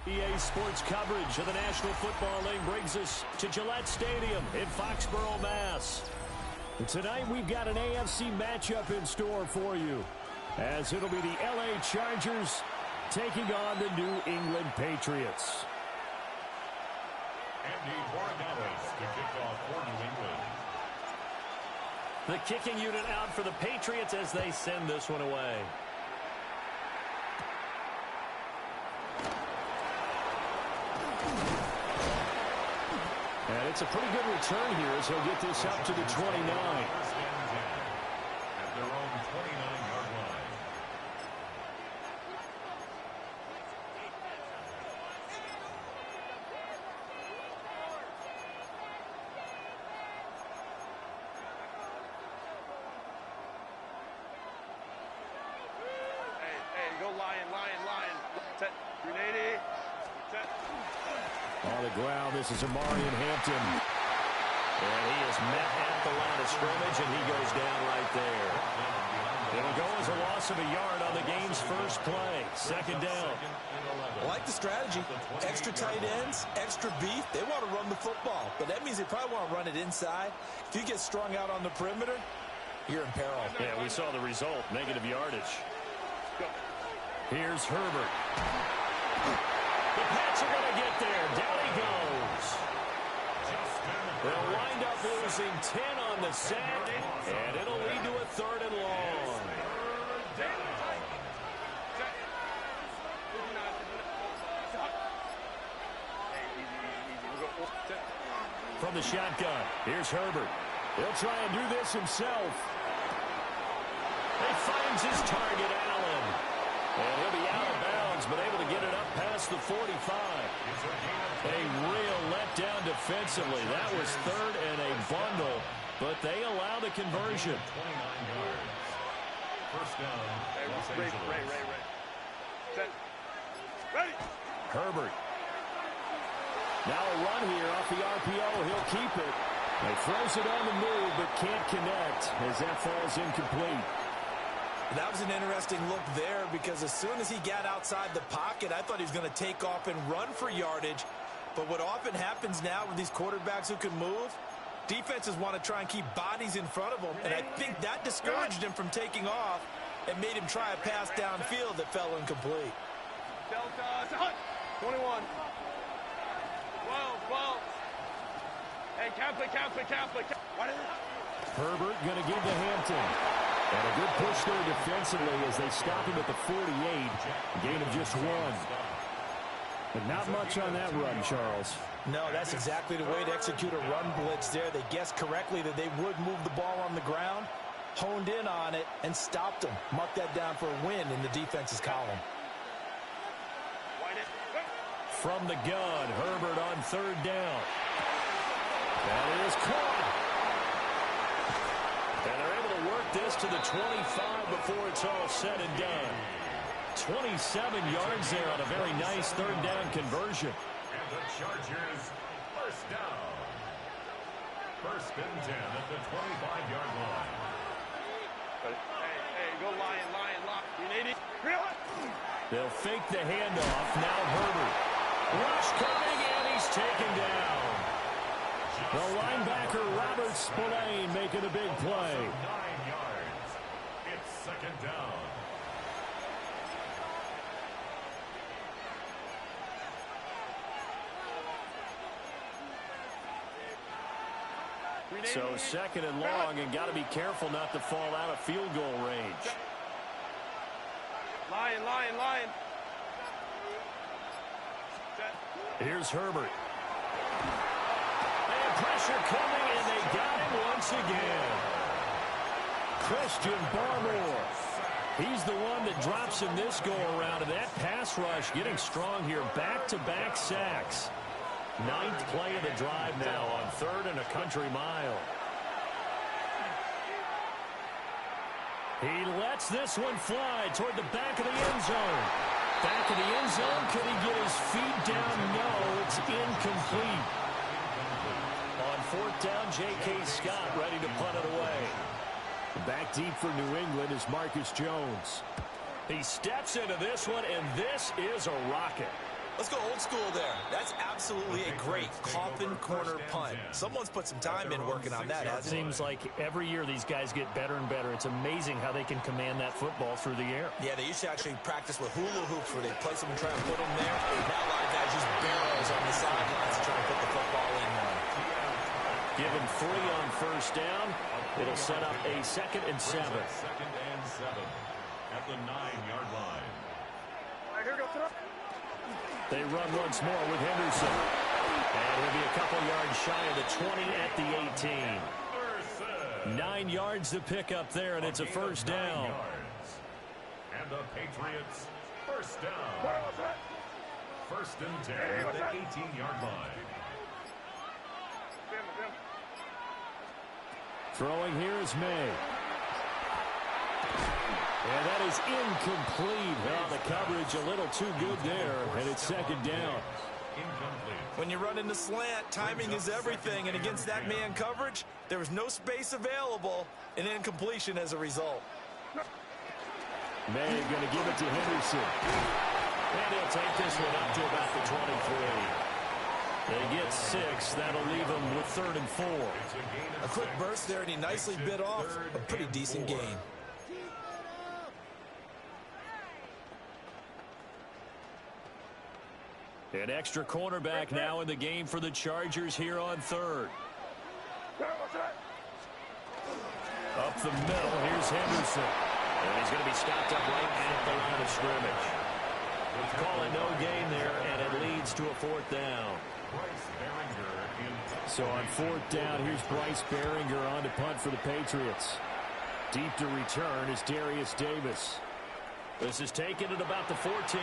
EA Sports coverage of the National Football League brings us to Gillette Stadium in Foxborough, Mass. And tonight we've got an AFC matchup in store for you, as it'll be the LA Chargers taking on the New England Patriots. Andy Borregales to kick off for New England. The kicking unit out for the Patriots as they send this one away. And it's a pretty good return here as he'll get this up to the 29. At their own 29-yard line. Hey, go lion. 380. On the ground, this is Amarian Hampton. And he is met at the line of scrimmage, and he goes down right there. It'll go as a loss of a yard on the game's first play. Second down. I like the strategy. Extra tight ends, extra beef. They want to run the football, but that means they probably want to run it inside. If you get strung out on the perimeter, you're in peril. Yeah, we saw the result, negative yardage. Here's Herbert. The Pats are going to get there. Down he goes. They'll wind up losing 10 on the sack, and it'll lead to a 3rd and long. From the shotgun, here's Herbert. He'll try and do this himself. He finds his target, Allen. And he'll be out of bounds, but able to get it up past the 45. A real letdown defensively. That was 3rd and a bundle, but they allow the conversion. 29 yards. First down. Ready. Herbert. Now a run here off the RPO. He'll keep it. He throws it on the move, but can't connect as that falls incomplete. That was an interesting look there because as soon as he got outside the pocket, I thought he was going to take off and run for yardage. But what often happens now with these quarterbacks who can move, defenses want to try and keep bodies in front of them. And I think that discouraged him from taking off and made him try a pass downfield that fell incomplete. Delta, 21. 12. Hey, Catholic. Herbert going to give to Hampton. And a good push there defensively as they stop him at the 48. A gain of just 1. But not much on that run, Charles. No, that's exactly the way to execute a run blitz there. They guessed correctly that they would move the ball on the ground, honed in on it, and stopped them. Mark that down for a win in the defense's column. From the gun, Herbert on 3rd down. That is caught. And they're able to work this to the 25 before it's all said and done. 27 yards there on a very nice 3rd down conversion. And the Chargers, first down. 1st and 10 at the 25-yard line. Hey, go lion, lock. You need it. Reel it. They'll fake the handoff. Now Herbert. Rush coming, and he's taken down. The linebacker, Robert Spillane, making a big play. 9 yards. It's second down. So second and long, and got to be careful not to fall out of field goal range. Lion. Here's Herbert. And pressure coming, and they got him once again. Christian Barmore. He's the one that drops him this go-around, and that pass rush getting strong here. Back-to-back sacks. 9th play of the drive now on 3rd and a country mile. He lets this one fly toward the back of the end zone. Back of the end zone. Could he get his feet down? No, it's incomplete. On 4th down, J.K. Scott ready to punt it away. Back deep for New England is Marcus Jones. He steps into this one, and this is a rocket. Let's go old school there. That's absolutely a great coffin corner punt. Someone's put some time in working on that, hasn't it? Seems like every year these guys get better and better. It's amazing how they can command that football through the air. Yeah, they used to actually practice with hula hoops where they place them and try and put them there. Now a lot of guys use barrels on the sidelines to try and put the football in one. Given 3 on 1st down, it'll set up a 2nd and 7. 2nd and 7 at the 9-yard line. All right, here we go. They run once more with Henderson. And he'll be a couple yards shy of the 20 at the 18. 9 yards to pick up there, and it's a 1st down. And the Patriots, 1st down. 1st and 10 at the 18-yard line. Throwing here is May. And that is incomplete. Well, the coverage a little too good there, and it's 2nd down. When you run into slant, timing is everything, and against that man coverage, there was no space available, and incompletion as a result. May going to give it to Henderson. And he'll take this one up to about the 23. They get 6. That'll leave them with 3rd and 4. A quick burst there, and he nicely bit off a pretty decent gain. An extra cornerback now in the game for the Chargers here on 3rd. Up the middle, here's Henderson. And he's going to be stopped up right at the line of scrimmage. Call it no gain there, and it leads to a 4th down. So on 4th down, here's Bryce Behringer on to punt for the Patriots. Deep to return is Darius Davis. This is taken at about the 14.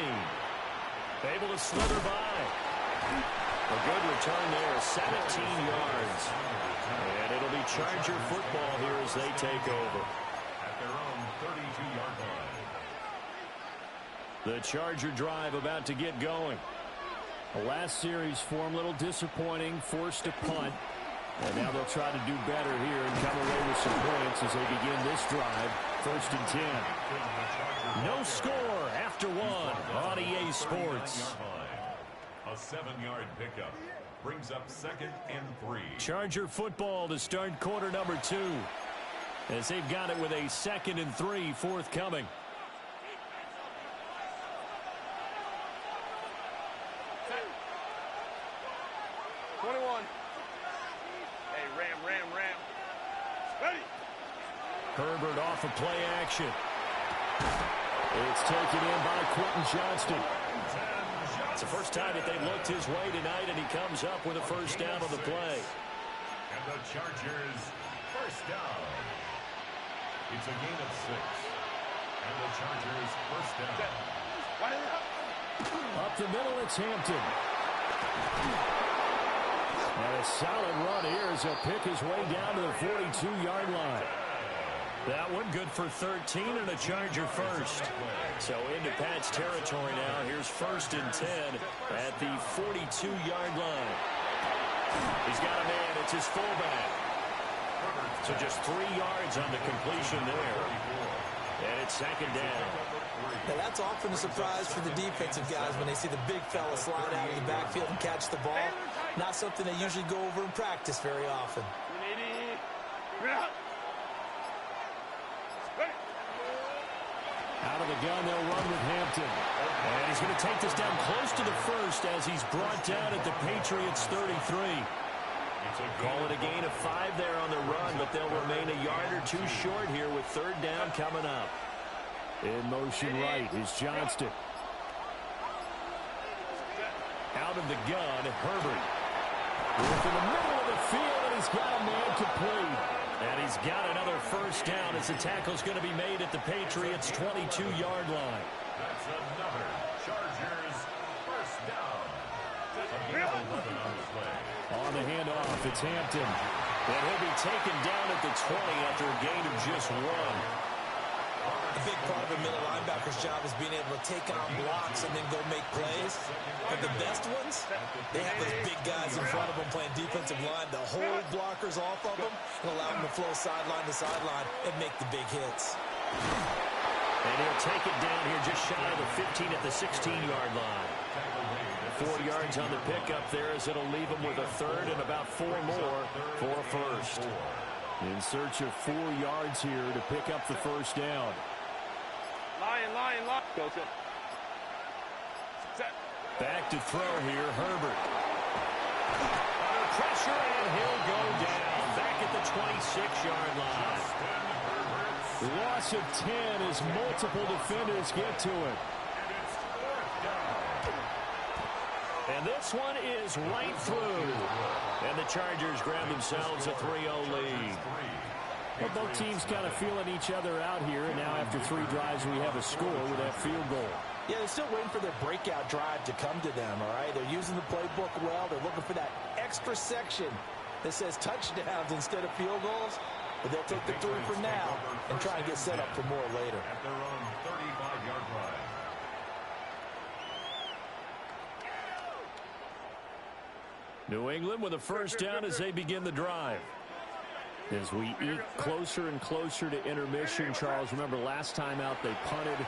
Able to slither by. A good return there, 17 yards. And it'll be Charger football here as they take over. At their own 32-yard line. The Charger drive about to get going. The last series for them, a little disappointing, forced to punt. And now they'll try to do better here and come away with some points as they begin this drive. 1st and 10. No score after 1 on EA Sports. A 7-yard pickup brings up 2nd and 3. Charger football to start quarter number 2. As they've got it with a 2nd and 3 forthcoming. Herbert off of play action. It's taken in by Quentin Johnston. It's the first time that they've looked his way tonight, and he comes up with a 1st down on the play. And the Chargers, 1st down. It's a gain of 6. And the Chargers, 1st down. Up the middle, it's Hampton. And a solid run here as he'll pick his way down to the 42-yard line. That one good for 13 and a Charger 1st. So into Pat's territory now. Here's 1st and 10 at the 42-yard line. He's got a man. It's his fullback. So just 3 yards on the completion there. And it's second down. Now that's often a surprise for the defensive guys when they see the big fella slide out of the backfield and catch the ball. Not something they usually go over in practice very often. Out of the gun, they'll run with Hampton. And he's going to take this down close to the first as he's brought down at the Patriots' 33. Call it a gain of 5 there on the run, but they'll remain a yard or 2 short here with third down coming up. In motion right is Johnston. Out of the gun, Herbert. In the middle of the field, and he's got a man complete. And he's got another first down as the tackle's going to be made at the Patriots' 22-yard line. That's another Chargers first down. On the handoff, it's Hampton. And he'll be taken down at the 20 after a gain of just 1. A big part of a middle linebacker's job is being able to take on blocks and then go make plays. But the best ones, they have those big guys in front of them playing defensive line to hold blockers off of them and allow them to flow sideline to sideline and make the big hits. And he'll take it down here just shy of the 15 at the 16-yard line. 4 yards on the pickup there as it'll leave him with a third and about 4 more for a first. In search of 4 yards here to pick up the first down. Lion. Go, set. Back to throw here, Herbert. Under pressure, and he'll go down. Back at the 26-yard line. Loss of 10 as multiple defenders get to it. And this one is right through. And the Chargers grab themselves a 3-0 lead. Well, both teams kind of feeling each other out here. And now after 3 drives, we have a score with that field goal. Yeah, they're still waiting for their breakout drive to come to them, all right? They're using the playbook well. They're looking for that extra section that says touchdowns instead of field goals. But they'll take the 3 for now and try and get set up for more later. At their own 35-yard line. New England with a first down as they begin the drive. As we eat closer and closer to intermission, Charles, remember last time out they punted.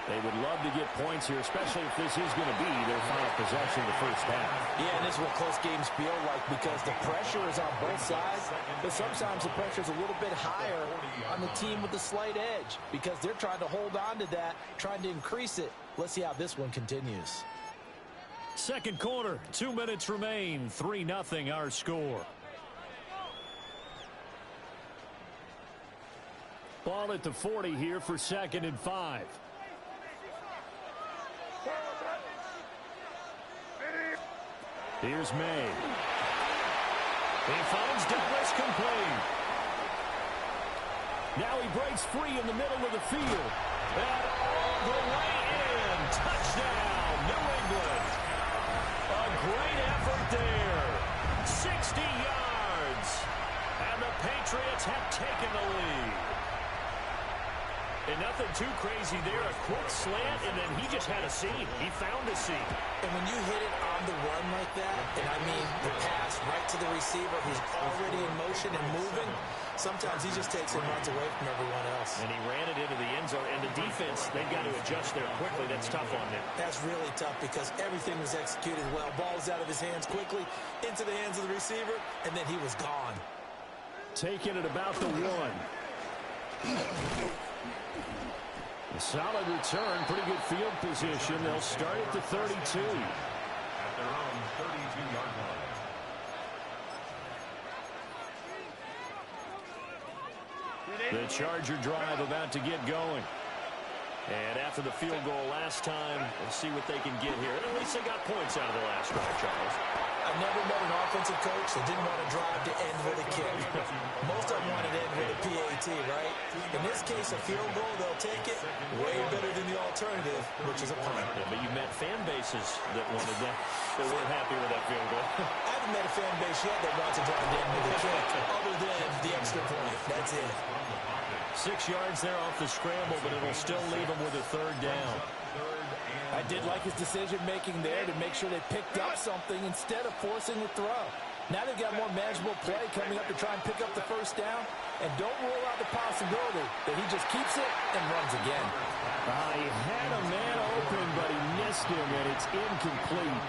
They would love to get points here, especially if this is going to be their final possession of the first half. Yeah, and this is what close games feel like because the pressure is on both sides, but sometimes the pressure is a little bit higher on the team with the slight edge because they're trying to hold on to that, trying to increase it. Let's see how this one continues. Second quarter, 2 minutes remain, 3-0 our score. Ball at the 40 here for 2nd and 5. Here's May. He finds Douglas complete. Now he breaks free in the middle of the field. And all the way in. Touchdown, New England. A great effort there. 60 yards. And the Patriots have taken the lead. And nothing too crazy there. A quick slant, and then he just had a seam. He found a seam. And when you hit it on the run like that, and I mean the pass right to the receiver who's already in motion and moving, sometimes he just takes and runs away from everyone else. And he ran it into the end zone. And the defense, they've got to adjust there quickly. That's tough on them. That's really tough because everything was executed well. Ball was out of his hands quickly, into the hands of the receiver, and then he was gone. Taking it about the 1. A solid return, pretty good field position. They'll start at the 32. At their own 32-yard line. The Charger drive about to get going. And after the field goal last time, we'll see what they can get here. And at least they got points out of the last drive, Charles. I've never met an offensive coach that didn't want to drive to end with a kick. Most of them wanted to end with a PAT, right? In this case, a field goal, they'll take it way better than the alternative, which is a punt. Yeah, but you met fan bases that wanted that, that weren't happy with that field goal. I haven't met a fan base yet that wants to drive to end with a kick, other than the extra point. That's it. 6 yards there off the scramble, but it'll still leave them with a third down. I did like his decision-making there to make sure they picked up something instead of forcing the throw. Now they've got more manageable play coming up to try and pick up the first down. And don't rule out the possibility that he just keeps it and runs again. He had a man open, but he missed him, and it's incomplete.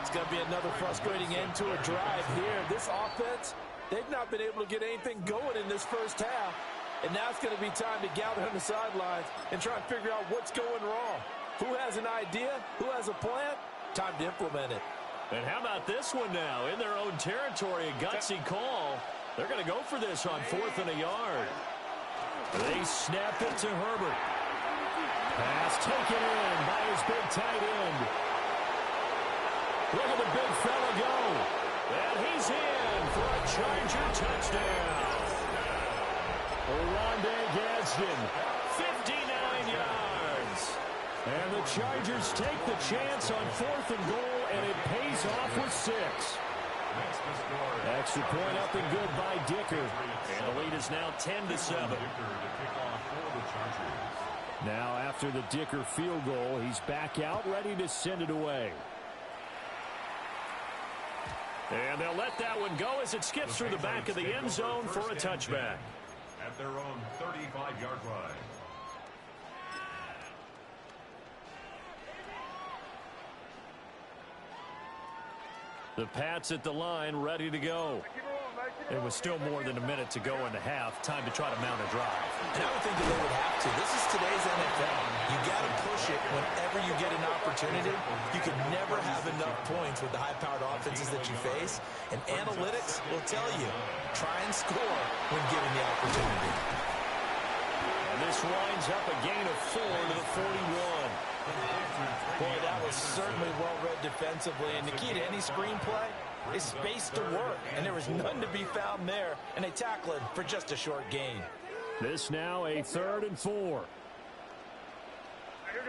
It's going to be another frustrating end to a drive here. This offense, they've not been able to get anything going in this first half. And now it's going to be time to gather on the sidelines and try and figure out what's going wrong. Who has an idea? Who has a plan? Time to implement it. And how about this one now? In their own territory, a gutsy call. They're going to go for this on 4th and a yard. They snap it to Herbert. Pass taken in by his big tight end. Look at the big fella go. And he's in for a Charger touchdown. Oronde Gadsden, 59 yards. And the Chargers take the chance on 4th and goal, and it pays off with 6. Extra point up and good by Dicker. And the lead is now 10-7. Now after the Dicker field goal, he's back out ready to send it away. And they'll let that one go as it skips through the back of the end zone for a touchback. At their own 35-yard line. The Pats at the line, ready to go. It was still more than a minute to go in the half. Time to try to mount a drive. And I would think that they would have to. This is today's NFL. You got to push it whenever you get an opportunity. You can never have enough points with the high-powered offenses that you face. And analytics will tell you, try and score when given the opportunity. And this winds up a gain of 4 to the 41. Boy, that was certainly well-read defensively. And the key to any screenplay is space to work. And there was none to be found there. And they tackle it for just a short gain. This now a 3rd and 4. And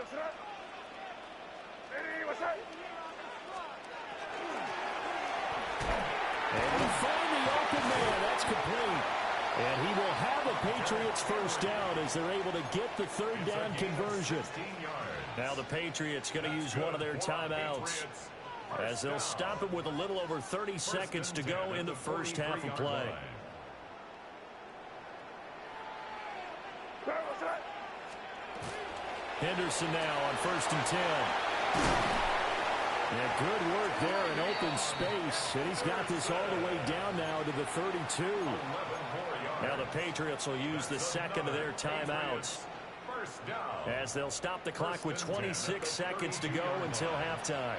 to find the open man, that's complete. And he will have the Patriots first down as they're able to get the 3rd down conversion. Now the Patriots going to use one of their timeouts as they'll stop it with a little over 30 seconds to go in the first half of play. Henderson now on 1st and 10. Yeah, good work there in open space. And he's got this all the way down now to the 32. Now the Patriots will use the second of their timeouts as they'll stop the clock with 26 seconds to go until halftime.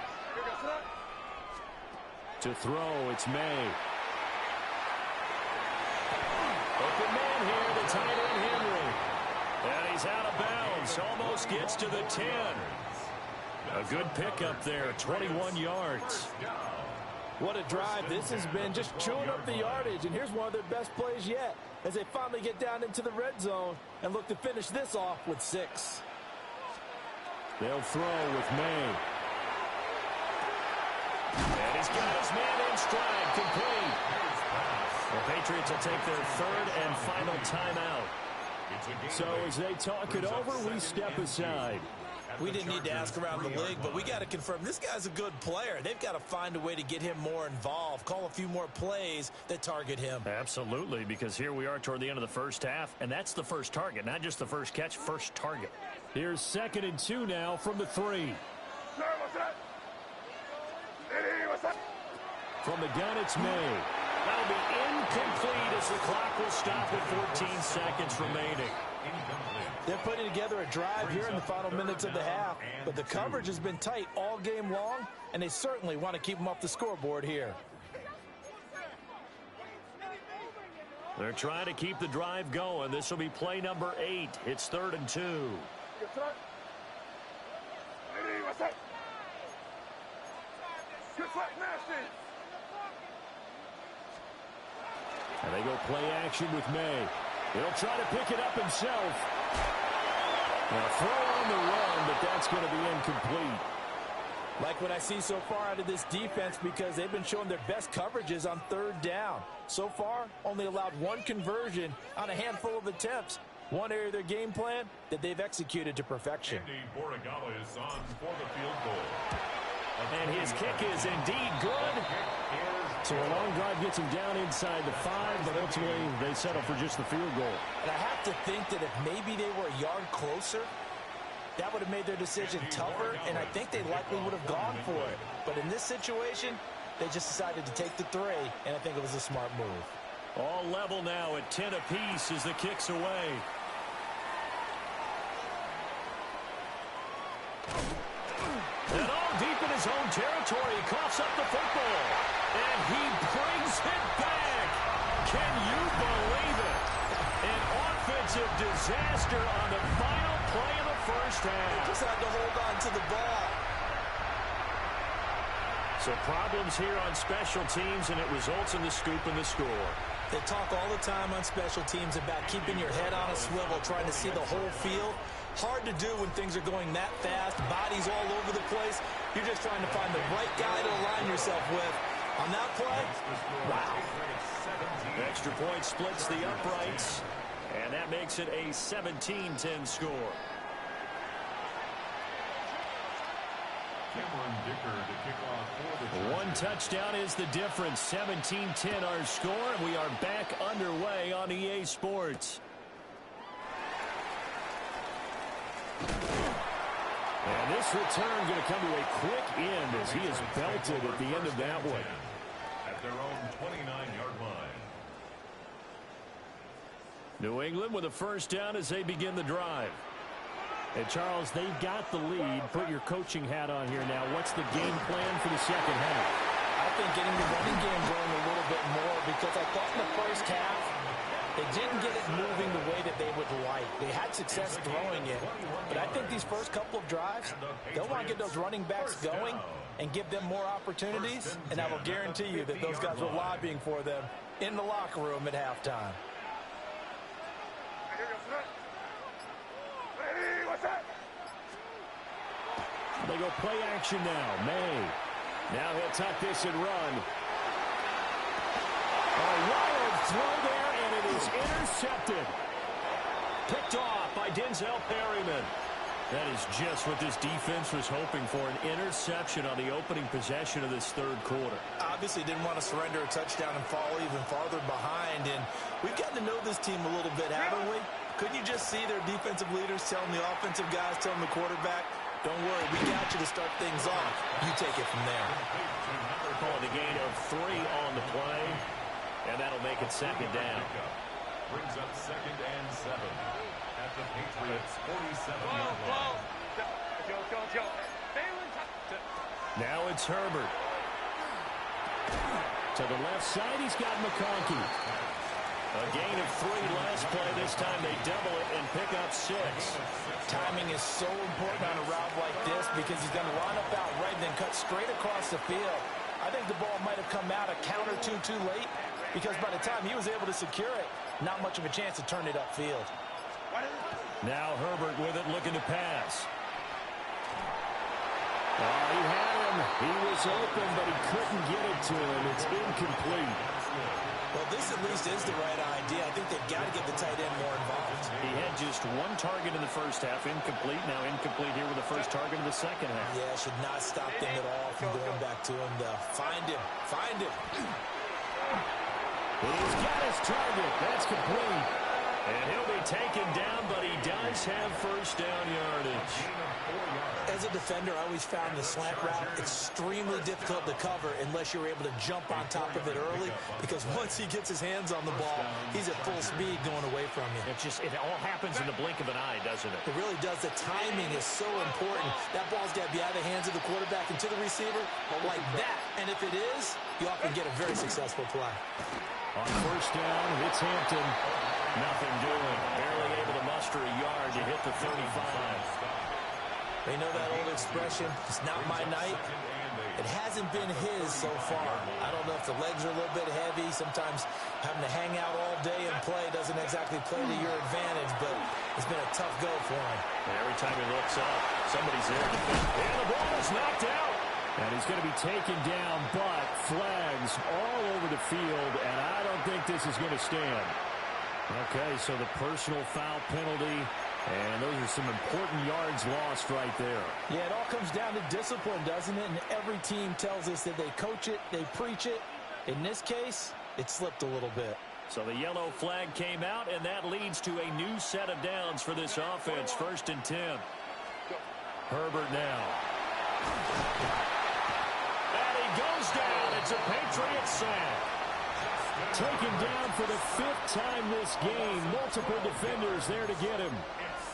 To throw, it's May. Open man here, the tight end Henry. And he's out of bounds, almost gets to the 10. A good pickup there, 21 yards. What a drive this has been, just chewing up the yardage. And here's one of their best plays yet as they finally get down into the red zone and look to finish this off with 6. They'll throw with May. And he's got his man in stride, complete. The Patriots will take their 3rd and final timeout. So as they talk it over, we step aside. We didn't need to ask around the league, but we got to confirm this guy's a good player. They've got to find a way to get him more involved, call a few more plays that target him. Absolutely, because here we are toward the end of the first half, and that's the first target, not just the first catch, first target. Here's 2nd and 2 now from the 3. From the gun, it's May. That'll be incomplete as the clock will stop with 14 seconds remaining. They're putting together a drive here in the final minutes of the half, but the coverage has been tight all game long, and they certainly want to keep them off the scoreboard here. They're trying to keep the drive going. This will be play number 8. It's 3rd and 2. And they go play action with May. He'll try to pick it up himself. Now throw on the run, but that's going to be incomplete. Like what I see so far out of this defense, because they've been showing their best coverages on 3rd down. So far, only allowed 1 conversion on a handful of attempts. One area of their game plan that they've executed to perfection. Is on for the field goal. And his kick is indeed good. So a long drive gets them down inside the 5, but ultimately they settle for just the field goal. And I have to think that if maybe they were a yard closer, that would have made their decision tougher, and I think they likely would have gone for it. But in this situation, they just decided to take the 3, and I think it was a smart move. All level now at 10 apiece as the kick's away. And all deep in his own territory, he coughs up the football. And he brings it back. Can you believe it? An offensive disaster on the final play of the first half. Just had to hold on to the ball. So problems here on special teams, and it results in the scoop and the score. They talk all the time on special teams about keeping your head on a swivel, trying to see the whole field. Hard to do when things are going that fast, bodies all over the place. You're just trying to find the right guy to align yourself with. On that play, wow. Extra point splits the uprights, and that makes it a 17-10 score. One touchdown is the difference. 17-10 our score, and we are back underway on EA Sports. And this return going to come to a quick end as he is belted at the end of that one. At their own 29-yard line. New England with a first down as they begin the drive. And, Charles, they've got the lead. Put your coaching hat on here now. What's the game plan for the second half? I think getting the running game going a little bit more, because I thought in the first half they didn't get it moving the way that they would like. They had success throwing it, but I think these first couple of drives, they'll want to get those running backs going and give them more opportunities, and I will guarantee you that those guys were lobbying for them in the locker room at halftime. They go play action now. May. Now he'll tuck this and run. A wild throw there, and it is intercepted. Picked off by Denzel Perryman. That is just what this defense was hoping for, an interception on the opening possession of this third quarter. Obviously didn't want to surrender a touchdown and fall even farther behind, and we've gotten to know this team a little bit, haven't we? Couldn't you just see their defensive leaders telling the offensive guys, telling the quarterback, don't worry, we got you to start things off. You take it from there. Calling the gain of 3 on the play, and that'll make it second down. Brings up 2nd and 7 at the Patriots' 47-yard line. Now it's Herbert. To the left side, he's got McConkey. A gain of 3 last play. This time they double it and pick up 6. Timing is so important on a route like this, because he's going to line up out right and then cut straight across the field. I think the ball might have come out a count or two too late, because by the time he was able to secure it, not much of a chance to turn it upfield. Now Herbert with it, looking to pass. Oh, he had him. He was open, but he couldn't get it to him. It's incomplete. Well, this at least is the right idea. I think they've got to get the tight end more involved. He had just 1 target in the first half, incomplete. Now incomplete here with the first target in the second half. Yeah, should not stop them at all from going back to him, though. Find him. Find him. He's got his target. That's complete. And he'll be taken down, but he does have first down yardage. As a defender, I always found the slant route extremely difficult to cover unless you're able to jump on top of it early, because once he gets his hands on the ball, he's at full speed going away from you. It all happens in the blink of an eye, doesn't it? It really does. The timing is so important. That ball's got to be out of the hands of the quarterback and to the receiver like that. And if it is, you often get a very successful play. On first down, it's Hampton. Nothing doing. Barely able to muster a yard to hit the 35. They know that old expression, it's not my night. It hasn't been his so far. I don't know if the legs are a little bit heavy. Sometimes having to hang out all day and play doesn't exactly play to your advantage, but it's been a tough go for him. And every time he looks up, somebody's there. And the ball is knocked out. And he's going to be taken down, but flags all over the field, and I don't think this is going to stand. Okay, so the personal foul penalty, and those are some important yards lost right there. Yeah, it all comes down to discipline, doesn't it? And every team tells us that they coach it, they preach it, In this case, it slipped a little bit. So the yellow flag came out, and that leads to a new set of downs for this offense. 1st and 10. Herbert now. And he goes down. It's a Patriot sack. Taken down for the 5th time this game. Multiple defenders there to get him.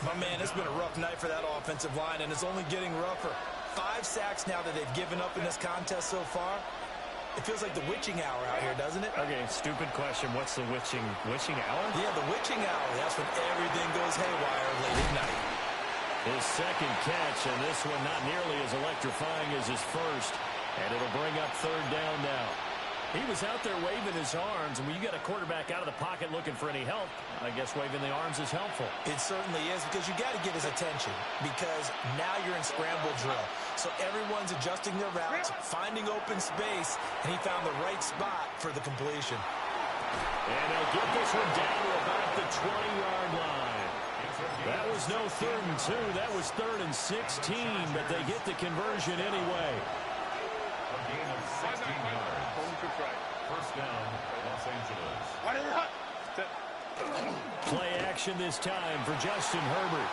My man, it's been a rough night for that offensive line, and it's only getting rougher. 5 sacks now that they've given up in this contest so far. It feels like the witching hour out here, doesn't it? Okay, stupid question. What's the witching hour? Yeah, the witching hour. That's when everything goes haywire late at night. His second catch, and this one not nearly as electrifying as his first. And it'll bring up 3rd down now. He was out there waving his arms, and when you get a quarterback out of the pocket looking for any help, I guess waving the arms is helpful. It certainly is, because you got to get his attention, because now you're in scramble drill. So everyone's adjusting their routes, finding open space, and he found the right spot for the completion. And he'll get this one down to about the 20-yard line. That was no 3rd and 2. That was 3rd and 16, but they get the conversion anyway. A gain of 16 yards. 1st down, Los Angeles. Play action this time for Justin Herbert.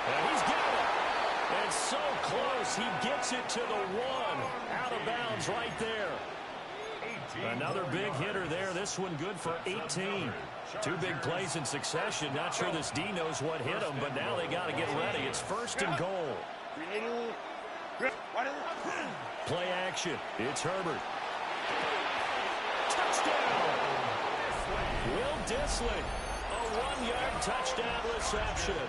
And he's got it. It's so close. He gets it to the 1. Out of bounds right there. Another big hitter there. This one good for 18. 2 big plays in succession. Not sure this D knows what hit him, but now they got to get ready. It's 1st and goal. Play action. It's Herbert. Touchdown! Will Dissling. A 1-yard touchdown reception.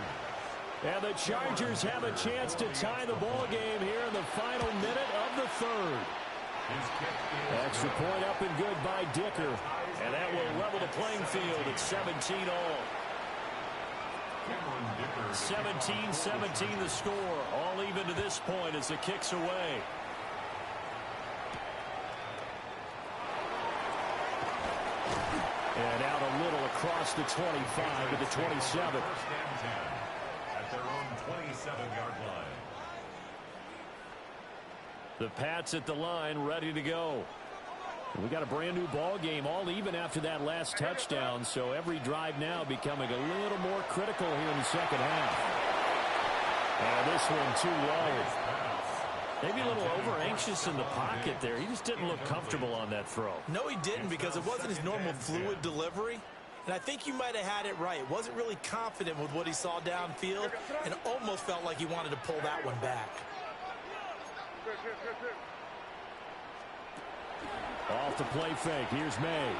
And the Chargers have a chance to tie the ball game here in the final minute of the 3rd. Extra point up and good by Dicker. And that will level the playing field at 17 all. 17-17 the score. All even to this point as the kick's away. And out a little across the 25 to the 27. At their own 27-yard line. The Pats at the line, ready to go. We got a brand new ball game, all even after that last touchdown, so every drive now becoming a little more critical here in the second half. And this one too low. Maybe a little over-anxious in the pocket there. He just didn't look comfortable on that throw. No, he didn't, because it wasn't his normal fluid delivery. And I think you might have had it right. Wasn't really confident with what he saw downfield, and almost felt like he wanted to pull that one back. Off the play fake. Here's May.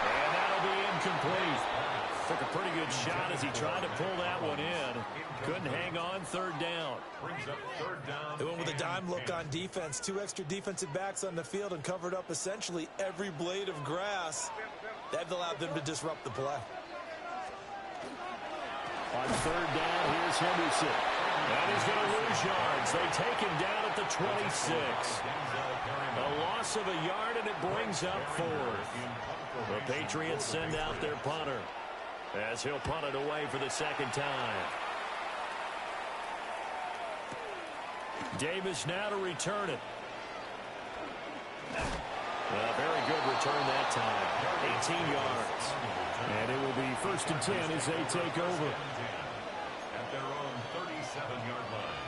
And that'll be incomplete. Took a pretty good shot as he tried to pull that one in. Couldn't hang on. 3rd down. Brings up 3rd down. They went with a dime look on defense. 2 extra defensive backs on the field and covered up essentially every blade of grass. That allowed them to disrupt the play. On 3rd down, here's Henderson. And he's going to lose yards. They take him down at the 26. A loss of a yard, and it brings up 4th. The Patriots send out their punter as he'll punt it away for the 2nd time. Davis now to return it. Very good return that time. 18 yards. And it will be 1st and 10 as they take over. At their own 37-yard line.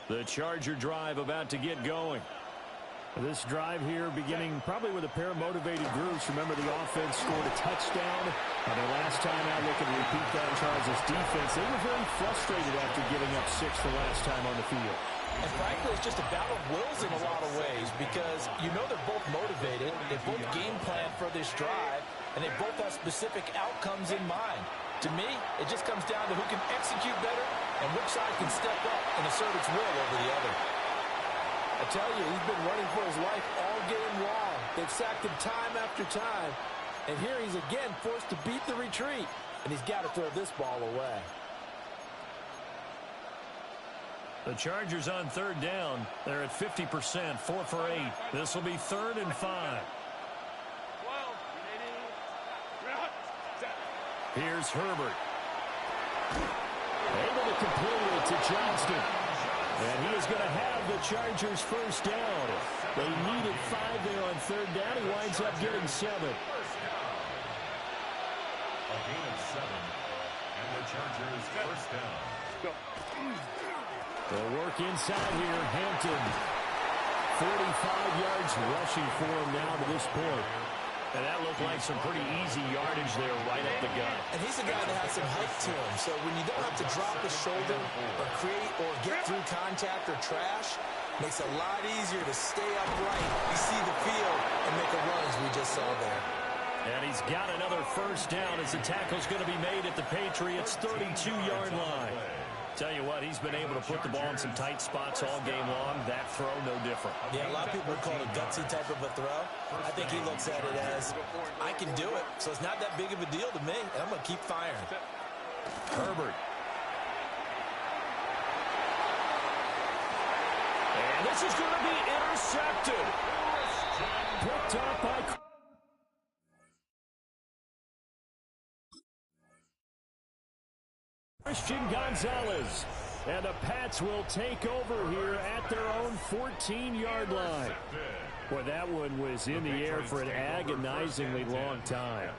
The Charger drive about to get going. This drive here beginning probably with a pair of motivated groups. Remember, the offense scored a touchdown. Their last time out, they can repeat that in Chargers defense. They were very frustrated after giving up 6 the last time on the field. And frankly, it's just a battle of wills in a lot of ways, because you know they're both motivated. They both game plan for this drive, and they both have specific outcomes in mind. To me, it just comes down to who can execute better and which side can step up and assert its will over the other. I tell you, he's been running for his life all game long. They've sacked him time after time. And here he's again forced to beat the retreat. And he's got to throw this ball away. The Chargers on 3rd down. They're at 50%, 4 for 8. This will be 3rd and 5. Here's Herbert. Able to complete it to Johnston. And he is going to have the Chargers first down. They needed 5 there on third down. He winds up getting 7. A gain of 7. And the Chargers first down. They'll work inside here. Hampton. 45 yards rushing for him now to this point. And that looked like some pretty easy yardage there right up the gut. And he's a guy that has some height to him. So when you don't have to drop his shoulder or create or get through contact or trash, makes it a lot easier to stay upright. You see the field and make a run as we just saw there. And he's got another first down as the tackle's going to be made at the Patriots' 32-yard line. Tell you what, he's been able to put the ball in some tight spots all game long. That throw, no different. Yeah, a lot of people would call it a gutsy type of a throw. I think he looks at it as, I can do it, so it's not that big of a deal to me, and I'm going to keep firing. Herbert. And this is going to be intercepted. Picked up by Christian Gonzalez. And the Pats will take over here at their own 14-yard line. Boy, that one was in the air for an agonizingly long time.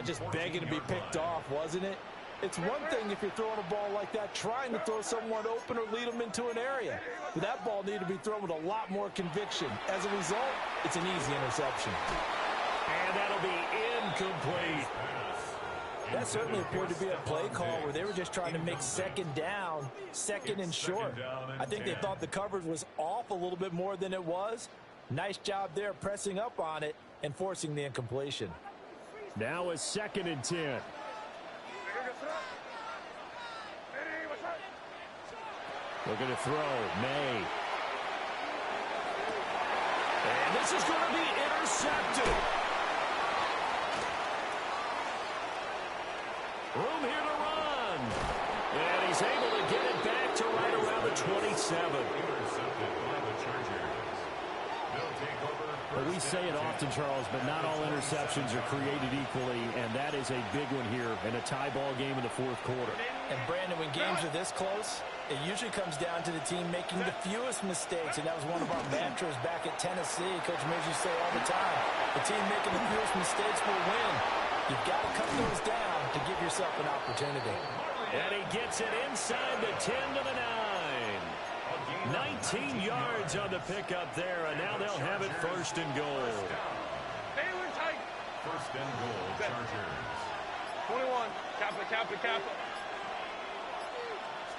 Just begging to be picked off, wasn't it? It's one thing if you're throwing a ball like that, trying to throw someone open or lead them into an area. But that ball needed to be thrown with a lot more conviction. As a result, it's an easy interception. And that'll be incomplete. That certainly appeared to be a play call where they were just trying to make second down, second and short. I think they thought the coverage was off a little bit more than it was. Nice job there pressing up on it and forcing the incompletion. Now a 2nd and 10. Looking to throw. May. And this is going to be intercepted. Room here to run. And he's able to get it back to right around the 27. Well, we say it often, Charles, but not all interceptions are created equally, and that is a big one here in a tie ball game in the 4th quarter. And, Brandon, when games are this close, it usually comes down to the team making the fewest mistakes, and that was one of our mantras back at Tennessee. Coach Mays used to say all the time, the team making the fewest mistakes will win. You've got to cut those down to give yourself an opportunity. And he gets it inside the 10 to the 9. 19 yards on the pickup there, and now they'll have it 1st and goal. 1st and goal, Chargers. 21, Kappa.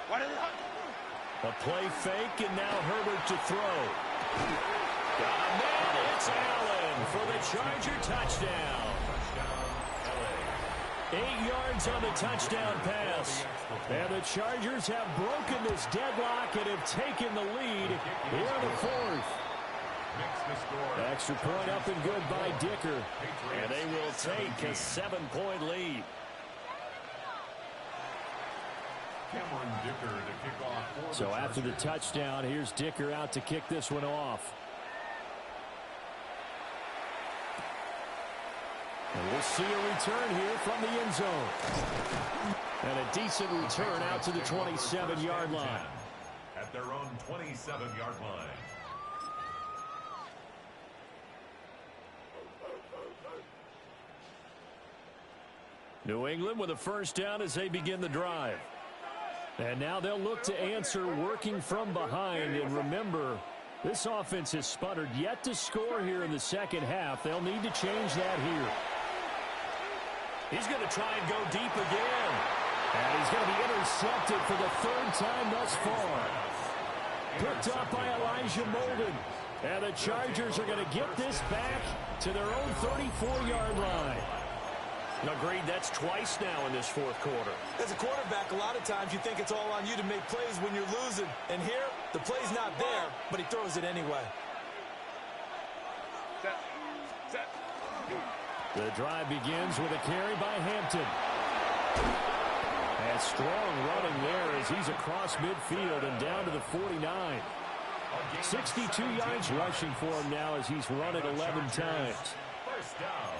What is it? A play fake, and now Herbert to throw. Got a man, it's Allen for the Charger touchdown. 8 yards on the touchdown pass. And the Chargers have broken this deadlock and have taken the lead here in the 4th. Extra point up and good by Dicker. And they will take a 7-point lead. So after the touchdown, here's Dicker out to kick this one off. And we'll see a return here from the end zone. And a decent return out to the 27-yard line. At their own 27-yard line. New England with a first down as they begin the drive. And now they'll look to answer working from behind. And remember, this offense has sputtered yet to score here in the second half. They'll need to change that here. He's going to try and go deep again. And he's going to be intercepted for the 3rd time thus far. Picked up by Elijah Molden. And the Chargers are going to get this back to their own 34-yard line. Agreed, that's twice now in this 4th quarter. As a quarterback, a lot of times you think it's all on you to make plays when you're losing. And here, the play's not there, but he throws it anyway. The drive begins with a carry by Hampton. And strong running there as he's across midfield and down to the 49. 62 yards rushing for him now as he's run it 11 times. First down.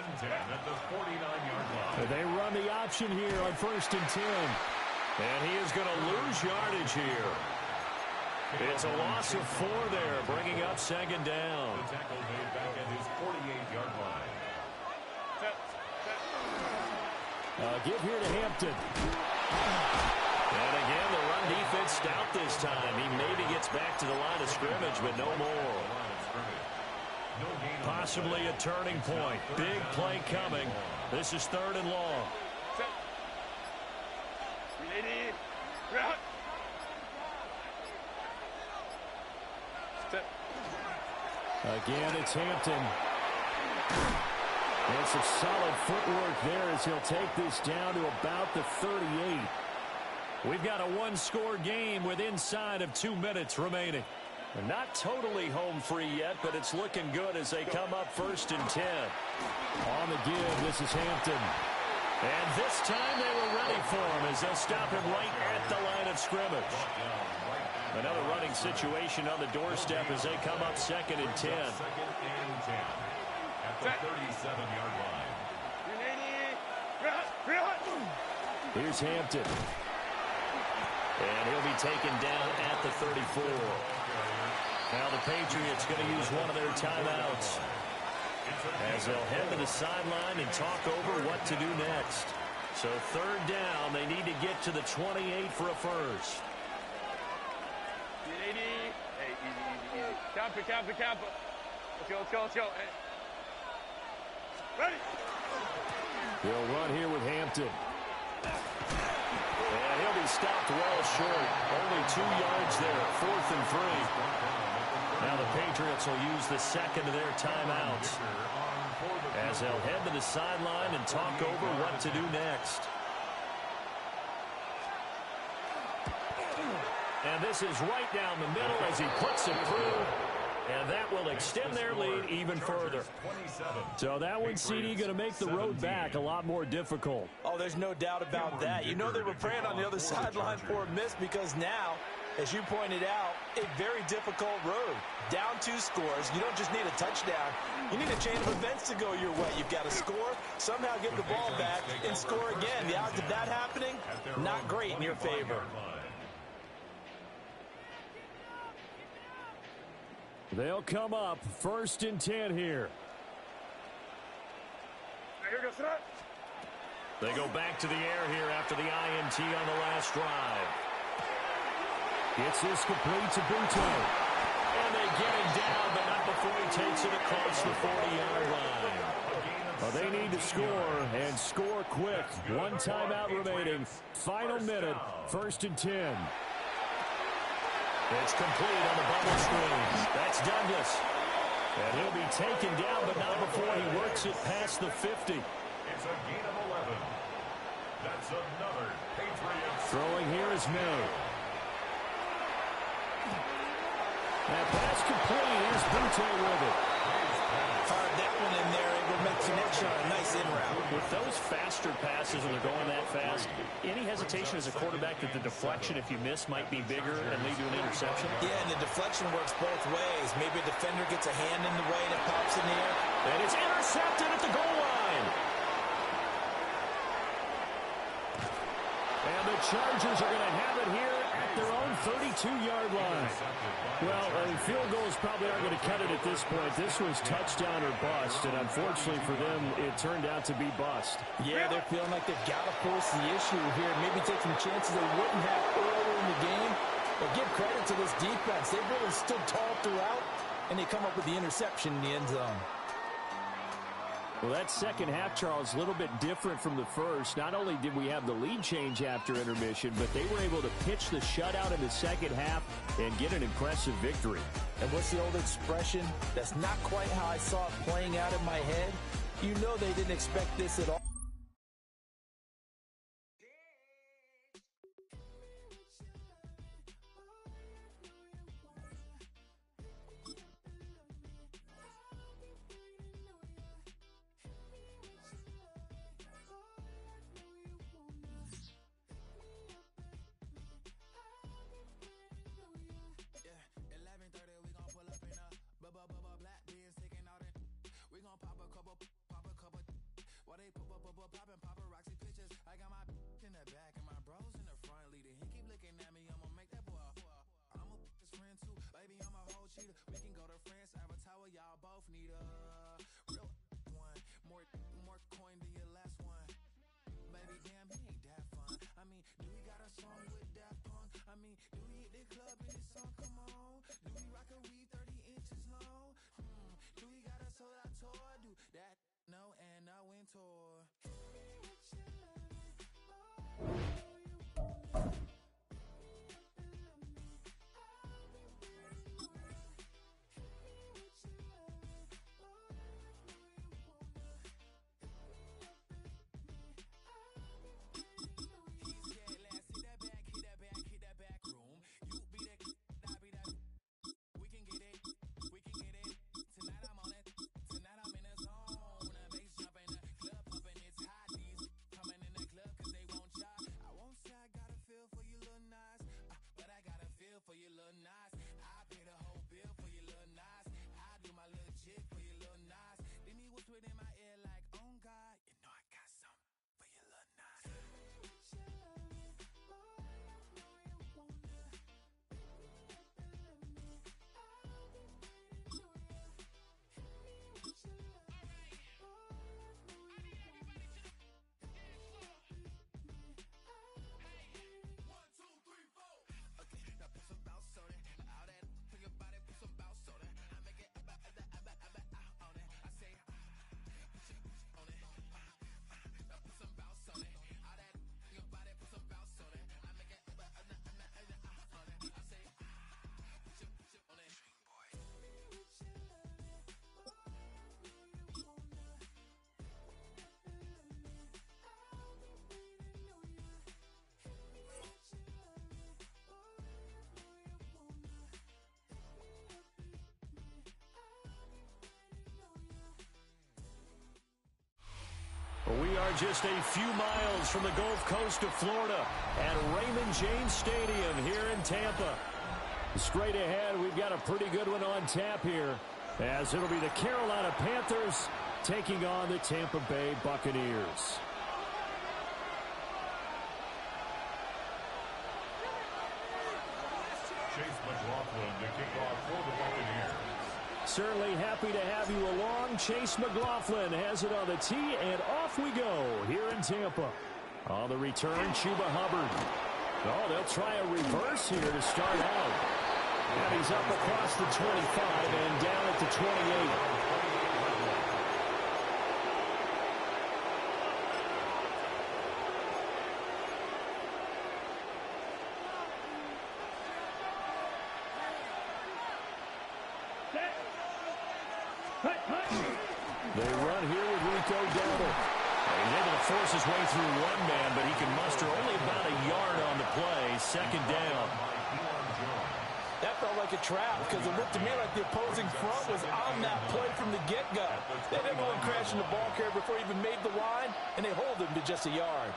and 10 at the 49-yard line. They run the option here on 1st and 10. And he is going to lose yardage here. It's a loss of 4 there, bringing up 2nd down. The tackle made back at his 48-yard line. Give here to Hampton. And again, the run defense stout this time. He maybe gets back to the line of scrimmage, but no more. Possibly a turning point. Big play coming. This is 3rd and long. Again, it's Hampton. And some solid footwork there as he'll take this down to about the 38. We've got a one-score game with inside of 2 minutes remaining. They're not totally home free yet, but it's looking good as they come up 1st and 10. On the give, this is Hampton. And this time they were ready for him as they'll stop him right at the line of scrimmage. Another running situation on the doorstep as they come up 2nd and 10. 2nd and 10 at the 37-yard line. Here's Hampton. And he'll be taken down at the 34. Now the Patriots going to use one of their timeouts as they'll head to the sideline and talk over what to do next. So 3rd down, they need to get to the 28 for a first. Hey, easy. Camp it. Let's go. Hey. Ready? He'll run here with Hampton. And he'll be stopped well short. Only 2 yards there. 4th and 3. Now the Patriots will use the second of their timeouts as they'll head to the sideline and talk over what to do next. And this is right down the middle as he puts it through. And that will extend their lead even further. So that one, CD, going to make the road back a lot more difficult. Oh, there's no doubt about that. You know they were praying on the other sideline for a miss because now, as you pointed out, a very difficult road. Down 2 scores. You don't just need a touchdown. You need a chain of events to go your way. You've got to score, somehow get the ball back, and score again. The odds of that happening, not great in your favor. They'll come up 1st and 10 here. Here goes that. They go back to the air here after the INT on the last drive. Gets this complete to Butte. And they get him down, but not before he takes it across the 40-yard line. Well, they need to score, and score quick. 1 timeout remaining. Final minute, 1st and 10. It's complete on the bubble screen. That's Douglas. And he'll be taken down, but not before he works it past the 50. It's a gain of 11. That's another Patriots. Throwing here is May. That pass complete. Here's Butte with it. Fired that one in there, able to make connection on a nice in route. With those faster passes when they're going that fast, any hesitation as a quarterback that the deflection, if you miss, might be bigger and lead to an interception? Yeah, and the deflection works both ways. Maybe a defender gets a hand in the way and it pops in the air. And it's intercepted at the goal line. And the Chargers are going to have it here at their own 32-yard line. Well, field goals probably aren't going to cut it at this point. This was touchdown or bust, and unfortunately for them, it turned out to be bust. Yeah, they're feeling like they've got to force the issue here. Maybe take some chances they wouldn't have earlier in the game. But give credit to this defense. They've really stood tall throughout, and they come up with the interception in the end zone. Well, that second half, Charles, a little bit different from the first. Not only did we have the lead change after intermission, but they were able to pitch the shutout in the second half and get an impressive victory. And what's the old expression? That's not quite how I saw it playing out in my head. You know they didn't expect this at all. Black beans taking out it. We gon' pop a couple billboard popping paparazzi pictures. I got my in the back and my bros in the front leading. He keep looking at me, I'ma make that boy. I'm a his friend too, baby, I'm a whole cheater. We can go to France, Avatar, y'all both need a real one. More coin than your last one. Baby, damn, he ain't that fun. I mean, do we got a song with Daft Punk? I mean, do we hit the club in this song? Come on. Do we rock a weave 30 inches long? Do we got a sold out tour? Do that? No, and I went tour. For your little nice, I pay the whole bill for your little nice. I do my little chick for your little nice. Then he whispered in my ear like, oh God, you know I got something for your little nice. We are just a few miles from the Gulf Coast of Florida at Raymond James Stadium here in Tampa. Straight ahead, we've got a pretty good one on tap here, as it'll be the Carolina Panthers taking on the Tampa Bay Buccaneers. Chase McLaughlin to kick off for the Buccaneers. Certainly happy to have you along. Chase McLaughlin has it on the tee, and off we go here in Tampa. On the return, Chuba Hubbard. Oh, they'll try a reverse here to start out. And he's up across the 25 and down at the 28. They run here with Rico Dowdle. He's able to force his way through one man, but he can muster only about a yard on the play. Second down. That felt like a trap because it looked to me like the opposing front was on that play from the get-go. They had everyone crashing the ball carrier before he even made the line, and they hold him to just a yard.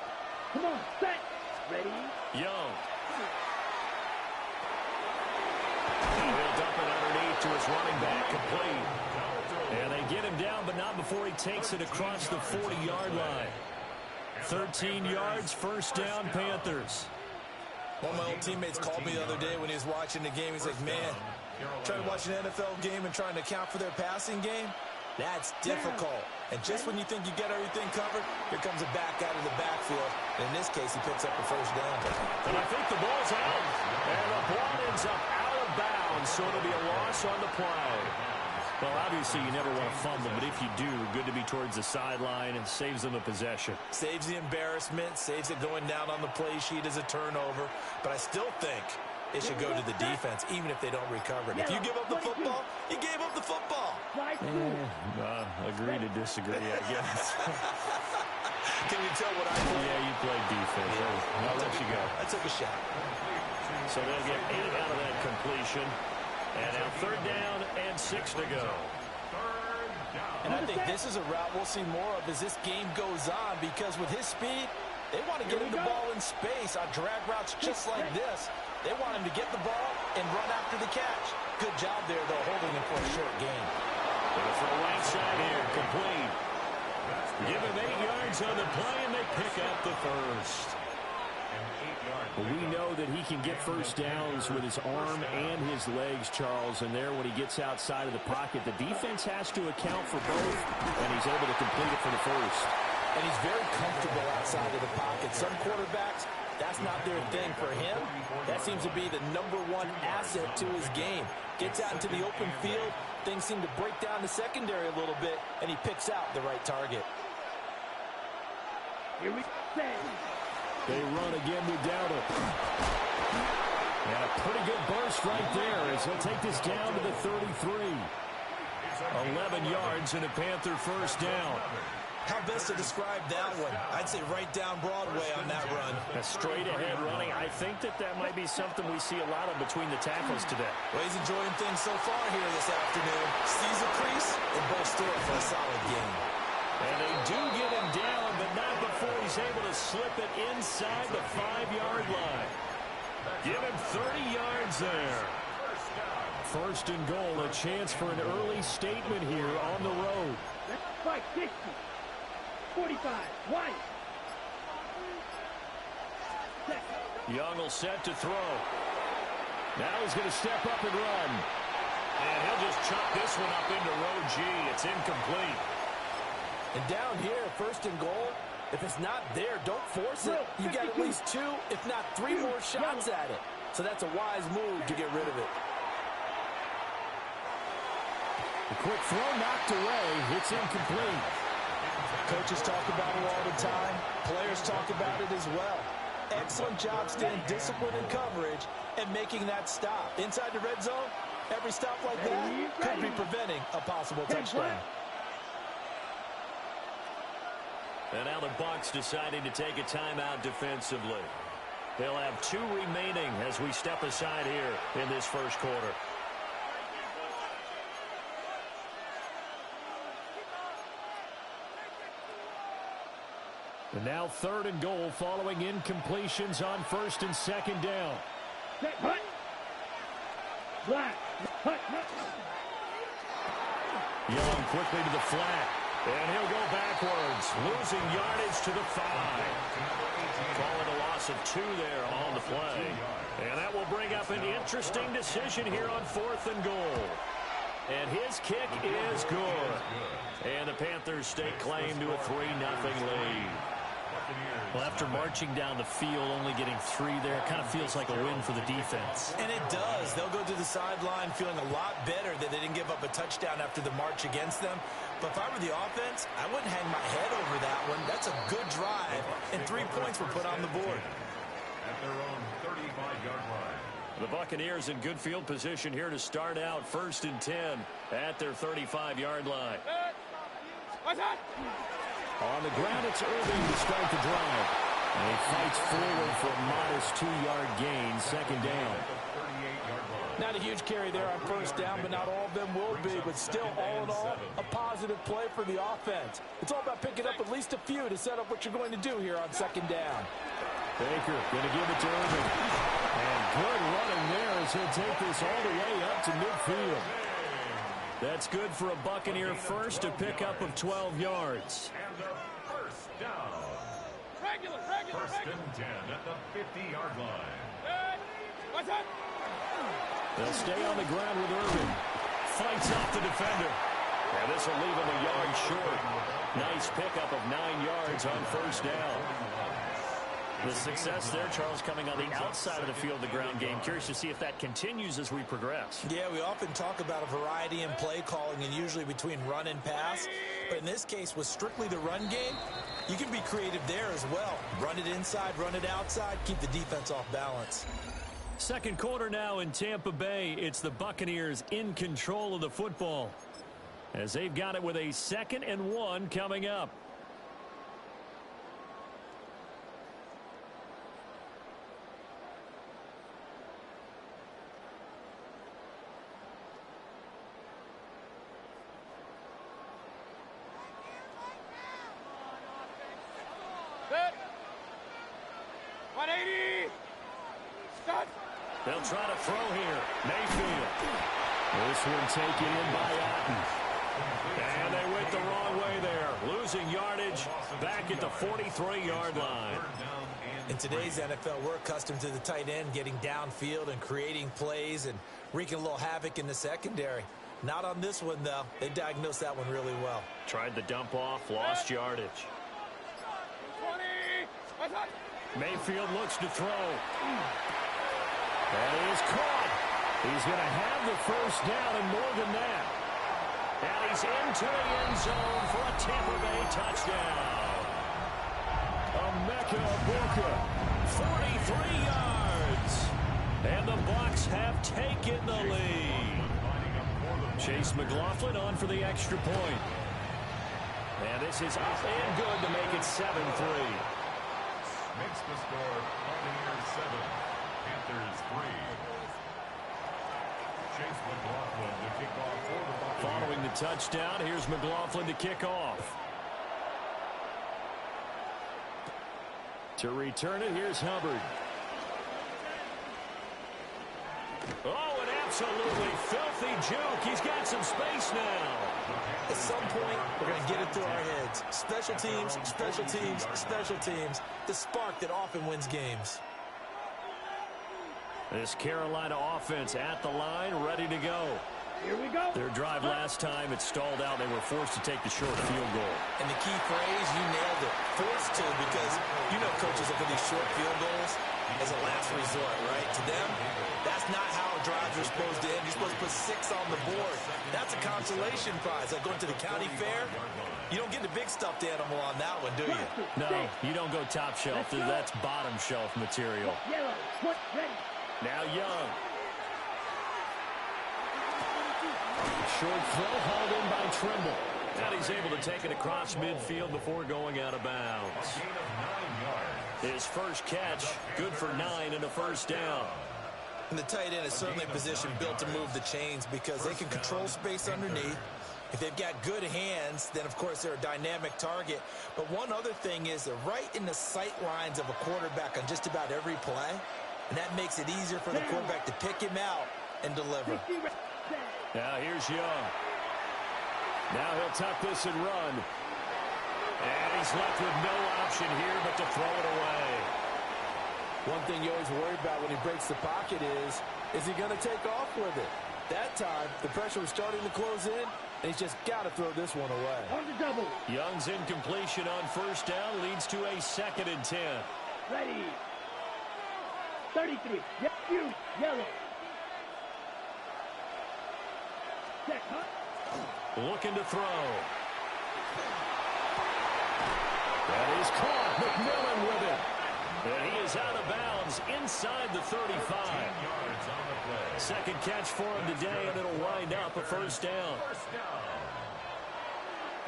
Come on, set. Ready? Young. He'll dump it underneath to his running back, complete. And they get him down, but not before he takes it across the 40-yard line. 13 yards, first down, Panthers. One of my old teammates called me the other day when he was watching the game. He's like, man, trying to watch an NFL game and trying to account for their passing game, that's difficult. And just when you think you get everything covered, here comes a back out of the backfield. And in this case, he picks up a first down. And I think the ball's out. And the ball ends up out of bounds, so it'll be a loss on the play. Well, obviously, you never want to fumble, but if you do, good to be towards the sideline and saves them a possession. Saves the embarrassment, saves it going down on the play sheet as a turnover. But I still think it should go to the defense, even if they don't recover it. If you give up the football, you gave up the football. Agree to disagree, I guess. Can you tell what I played? Yeah, you played defense. Yeah. I'll let you go. I took a shot. So they'll get 8 out of that completion. And now 3rd down and 6 to go. And I think this is a route we'll see more of as this game goes on, because with his speed, they want to get him the ball in space on drag routes just like this. They want him to get the ball and run after the catch. Good job there, though, holding him for a short gain. Going for a right side here, complete. Give him 8 yards on the play, and they pick up the first. We know that he can get first downs with his arm and his legs, Charles, and there when he gets outside of the pocket, the defense has to account for both, and he's able to complete it for the first. And he's very comfortable outside of the pocket. Some quarterbacks, that's not their thing. For him, that seems to be the #1 asset to his game. Gets out into the open field, things seem to break down the secondary a little bit, and he picks out the right target. Here we go. They run again with Dowdle. And a pretty good burst right there as he'll take this down to the 33. 11 yards and a Panther first down. How best to describe that one? I'd say right down Broadway on that run. A straight-ahead running. I think that might be something we see a lot of between the tackles today. Well, he's enjoying things so far here this afternoon. Sees a crease and bolster it for a solid game. And they do get him down, but not before he's able to slip it inside the 5-yard line. Give him 30 yards there. First and goal, a chance for an early statement here on the road. Let's fight 60. 45. White. Young will set to throw. Now he's going to step up and run. And he'll just chuck this one up into row G. It's incomplete. And down here, first and goal, if it's not there, don't force it. You got at least 2, if not 3 more shots at it. So that's a wise move to get rid of it. The quick throw knocked away. It's incomplete. Coaches talk about it all the time. Players talk about it as well. Excellent job staying disciplined in coverage and making that stop. Inside the red zone, every stop like that could be preventing a possible touchdown. And now the Bucs deciding to take a timeout defensively. They'll have 2 remaining as we step aside here in this first quarter. And now 3rd and goal following incompletions on 1st and 2nd down. Hut. Black. Hut. Young quickly to the flat. And he'll go backwards, losing yardage to the 5. Call it a loss of 2 there on the play. And that will bring up an interesting decision here on 4th and goal. And his kick is good. And the Panthers stake claim to a 3-0 lead. Well, after marching down the field, only getting 3 there, kind of feels like a win for the defense. And it does. They'll go to the sideline feeling a lot better that they didn't give up a touchdown after the march against them. But if I were the offense, I wouldn't hang my head over that one. That's a good drive, and 3 points were put on the board. At their own 35-yard line. The Buccaneers in good field position here to start out 1st and 10 at their 35-yard line. On the ground, it's Irving to start the drive. And he fights forward for a modest 2-yard gain, 2nd down. Not a huge carry there on 1st down, but not all of them will be. But still, all in all, a positive play for the offense. It's all about picking up at least a few to set up what you're going to do here on 2nd down. Baker going to give it to Irving. And good running there as he'll take this all the way up to midfield. That's good for a Buccaneer first, a pickup of 12 yards. And the first down. Regular. First and 10 at the 50-yard line. What's up? They'll stay on the ground with Irving. Fights off the defender. And this will leave him a yard short. Nice pickup of 9 yards on 1st down. The success there, Charles, coming on the outside of the field, the ground game. Curious to see if that continues as we progress. Yeah, we often talk about a variety in play calling and usually between run and pass. But in this case, with strictly the run game, you can be creative there as well. Run it inside, run it outside, keep the defense off balance. Second quarter now in Tampa Bay. It's the Buccaneers in control of the football as they've got it with a 2nd and 1 coming up. They'll try to throw here. Mayfield. This one taken in by Otten. And they went the wrong way there. losing yardage back at the 43-yard line. In today's NFL, we're accustomed to the tight end getting downfield and creating plays and wreaking a little havoc in the secondary. Not on this one, though. They diagnosed that one really well. Tried the dump off, lost yardage. Mayfield looks to throw. And he is caught. He's going to have the first down and more than that. And he's into the end zone for a Tampa Bay touchdown. Emeka Booker, 43 yards. And the Bucs have taken the lead. Chase McLaughlin on for the extra point. And this is up and good to make it 7-3. Makes the score Buccaneers 7, Panthers 3. Chase McLaughlin to kick off for the Buccaneers. Following the touchdown, here's McLaughlin to kick off. To return it, here's Hubbard. Oh, an absolutely filthy juke. He's got some space now. At some point, we're going to get it through our heads. Special teams, special teams, special teams. The spark that often wins games. This Carolina offense at the line, ready to go. Here we go. Their drive last time, it stalled out. They were forced to take the short field goal. And the key phrase, you nailed it. Forced to, because you know coaches look at these short field goals as a last resort, right? To them, that's not how drives are supposed to end. You're supposed to put 6 on the board. That's a consolation prize. Like going to the county fair, you don't get the big stuffed animal on that one, do you? No, you don't go top shelf. That's bottom shelf material. Yellow, put ready. Now Young. Short throw hauled in by Trimble. And he's able to take it across midfield before going out of bounds. Gain of 9 yards. His first catch, good for 9 and a first down. And the tight end is certainly a position built to move the chains because they can control space underneath. If they've got good hands, then, of course, they're a dynamic target. But one other thing is they're right in the sight lines of a quarterback on just about every play. And that makes it easier for the quarterback to pick him out and deliver. Now here's Young. Now he'll tuck this and run. And he's left with no option here but to throw it away. One thing you always worry about when he breaks the pocket is he going to take off with it? That time, the pressure was starting to close in, and he's just got to throw this one away. On the double. Young's incompletion on first down leads to a 2nd and 10. Ready. 33. Yep, you. Yellow. Check, huh? Looking to throw. That is caught. McMillan with it. And he is out of bounds inside the 35. 10 yards on the play. Second catch for him today, and it'll wind up a first down. First down.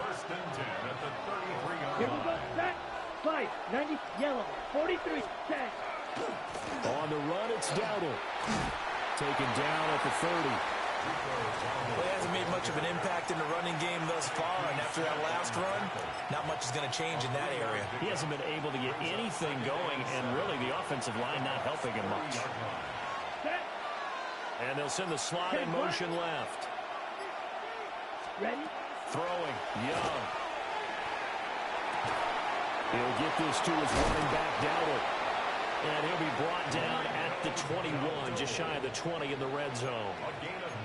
First and 10 at the 33-yard Here we go. line. Set. 5. 90. Yellow. 43. Set. On the run, it's Dowdle. Taken down at the 30. Well, he hasn't made much of an impact in the running game thus far, and after that last run, not much is going to change in that area. He hasn't been able to get anything going, and really the offensive line not helping him much. Set. And they'll send the slot in motion left. Ready. Throwing, Young. He'll get this to his running back, Dowdle. And he'll be brought down at the 21, just shy of the 20 in the red zone. A gain of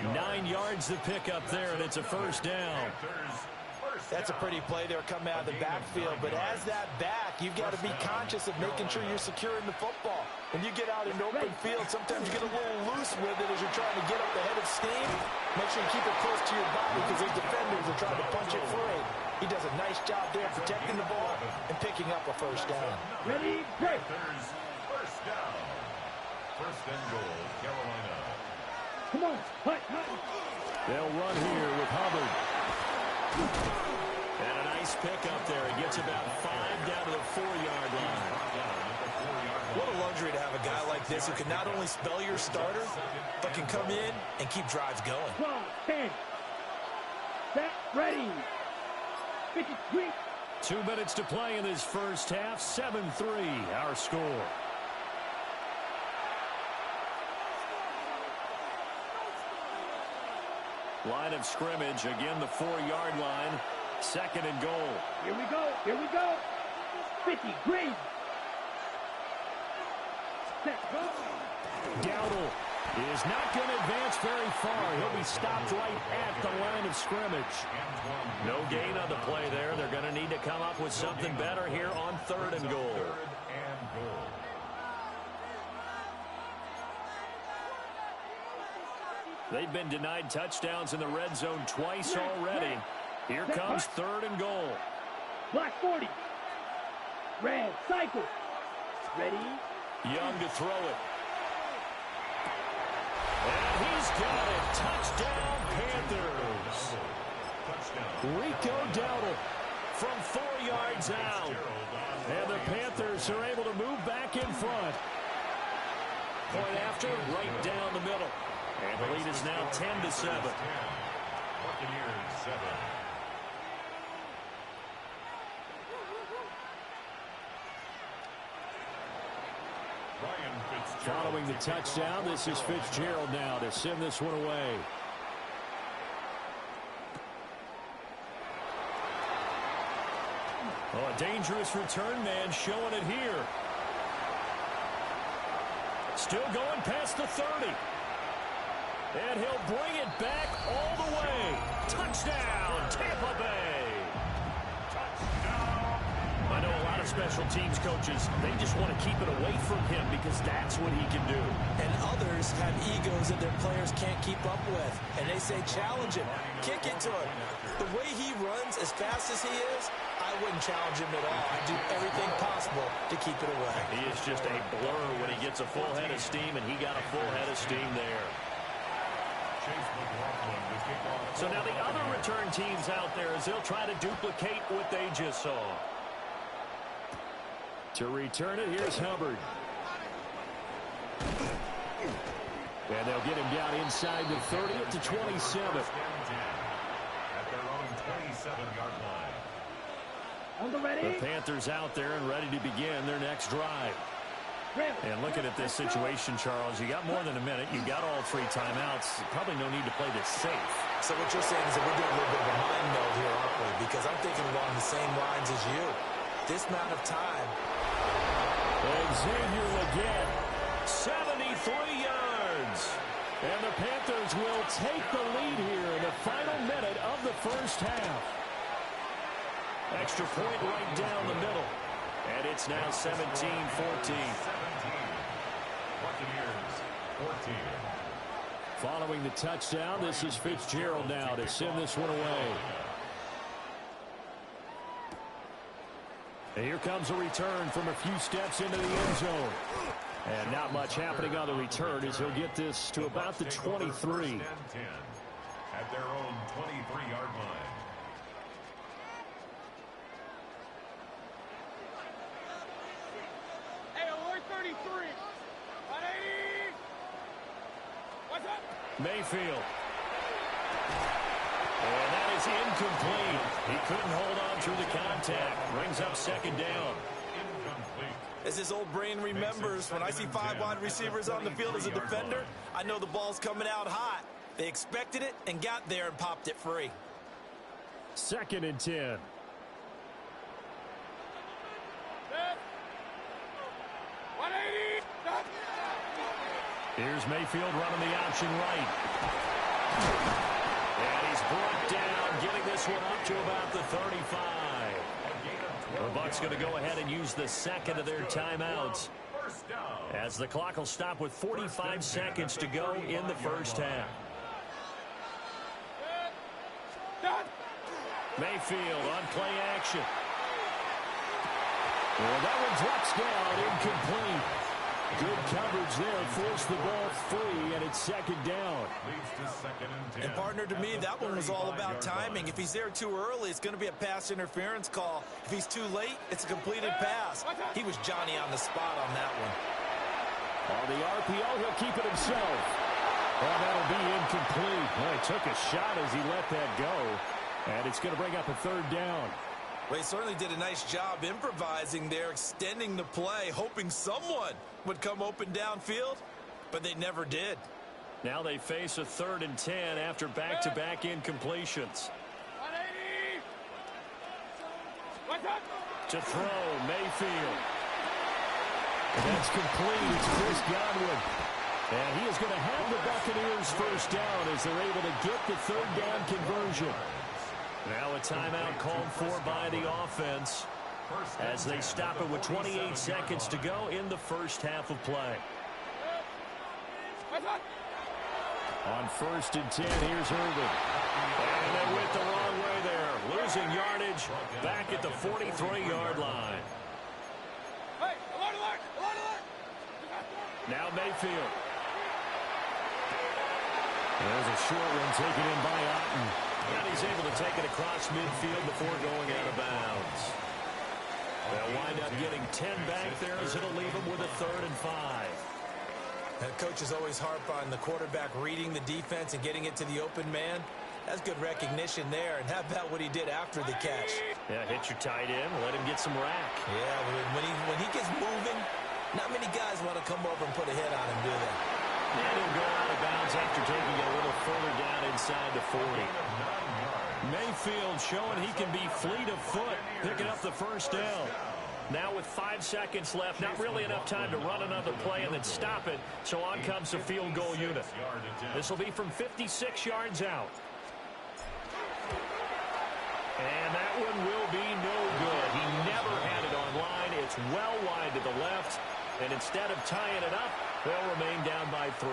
9 yards. 9 yards to pick up there, and it's a first down. That's a pretty play there coming out of the backfield, but as that back, you've got to be conscious of making sure you're securing the football. When you get out in open field, sometimes you get a little loose with it as you're trying to get up the head of steam. Make sure you keep it close to your body because those defenders are trying to punch it free. He does a nice job there protecting the ball and picking up a first down. Ready. Break. Panthers, first down. First and goal, Carolina. Come on. Hut, hut. They'll run here with Hubbard. And a nice pick up there. He gets about 5 down to the 4-yard line. What a luxury to have a guy like this who can not only spell your starter, but can come in and keep drives going. 12. 10. Set. Ready. 53. 2 minutes to play in this first half. 7-3, our score. Line of scrimmage, again the 4-yard line. Second and goal. Here we go. Here we go. 50. Green. Set. Go. Dowdle is not going to advance very far. He'll be stopped right at the line of scrimmage. No gain on the play there. They're going to need to come up with something better here on third and goal. They've been denied touchdowns in the red zone twice already. Here comes third and goal. Black 40. Red. Cycle. Ready. Young to throw it. And he's got it. Touchdown, Panthers. Rico Dowdle from 4 yards out. And the Panthers are able to move back in front. Point after, right down the middle. And the lead is now 10-7. Buccaneers 7. Following the touchdown, this is Fitzgerald now to send this one away. Oh, a dangerous return man showing it here. Still going past the 30. And he'll bring it back all the way. Touchdown, Tampa Bay. I know a lot of special teams coaches, they just want to keep it away from him because that's what he can do. And others have egos that their players can't keep up with. And they say, challenge him, kick it to him. The way he runs as fast as he is, I wouldn't challenge him at all. I'd do everything possible to keep it away. He is just a blur when he gets a full head of steam, and he got a full head of steam there. So now the other return teams out there as they'll try to duplicate what they just saw. To return it, here's Hubbard. And they'll get him down inside the 30 up to 27. At their own 27-yard line. On the ready. The Panthers out there and ready to begin their next drive. And looking at this situation, Charles, you got more than a minute. You got all 3 timeouts. Probably no need to play this safe. So what you're saying is that we're doing a little bit of a mind meld here, aren't we? Because I'm thinking along the same lines as you. This amount of time. Xavier Legette, 73 yards. And the Panthers will take the lead here in the final minute of the first half. Extra point right down the middle. And it's now 17-14. Buccaneers 14. Following the touchdown, this is Fitzgerald now to send this one away. And here comes a return from a few steps into the end zone. And not much happening on the return as he'll get this to about the 23. At their own 23-yard line. Hey, alert 33. 180. What's up? Mayfield. And that is incomplete. He couldn't hold on through the contact. Brings up second down. As his old brain remembers, when I see 5 wide receivers on the field as a defender, I know the ball's coming out hot. They expected it and got there and popped it free. Second and 10. Here's Mayfield running the option right. And he's brought down, getting this one up to about the 35. The Bucs going to go ahead and use the second of their timeouts, as the clock will stop with 45 seconds to go in the first half. Mayfield on play action. Well, that one drops down, incomplete. Good coverage there, forced the ball free, and it's second down. And partner, to me, that one was all about timing. If he's there too early, it's going to be a pass interference call. If he's too late, it's a completed pass. He was Johnny on the spot on that one. On the RPO, he'll keep it himself. Well, that'll be incomplete. Well, he took a shot as he let that go, and it's going to bring up a third down. Well, he certainly did a nice job improvising there, extending the play, hoping someone would come open downfield, but they never did. Now they face a 3rd and 10 after back-to-back incompletions. 180. To throw, Mayfield. That's complete. It's Chris Godwin. And he is going to have the Buccaneers first down as they're able to get the third down conversion. Now a timeout called for by the offense as they stop it with 28 seconds to go in the first half of play. On 1st and 10, here's Herbert. And they went the wrong way there. Losing yardage back at the 43-yard line. Now Mayfield. There's a short one taken in by Otten. And he's able to take it across midfield before going out of bounds. They'll wind up getting 10 back there as it'll leave them with a 3rd and 5. Coaches always harp on the quarterback reading the defense and getting it to the open man. That's good recognition there. And how about what he did after the catch? Yeah, hit your tight end, let him get some rack. Yeah, when he gets moving, not many guys want to come over and put a hit on him, do they? And he'll go out of bounds after taking it a little further down inside the 40. Mayfield showing he can be fleet of foot, picking up the first down. Now with 5 seconds left, not really enough time to run another play and then stop it, so on comes the field goal unit. This will be from 56 yards out. And that one will be no good. He never had it on line. It's well wide to the left, and instead of tying it up, they'll remain down by 3.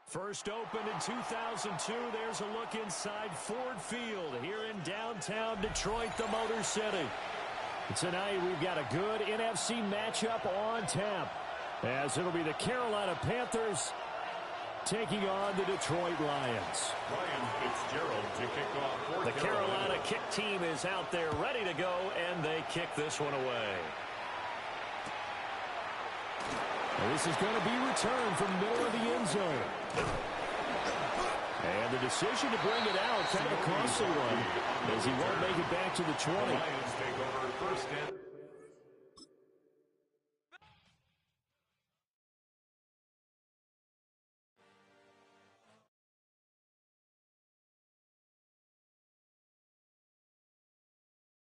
First opened in 2002. There's a look inside Ford Field here in downtown Detroit, the Motor City. Tonight we've got a good NFC matchup on tap, as it'll be the Carolina Panthers taking on the Detroit Lions. Ryan Fitzgerald to kick off for The Carolina kick team is out there ready to go, and they kick this one away. And this is going to be returned from the middle of the end zone. And the decision to bring it out, kind of a costly one, as he won't make it back to the 20. The Lions take over first and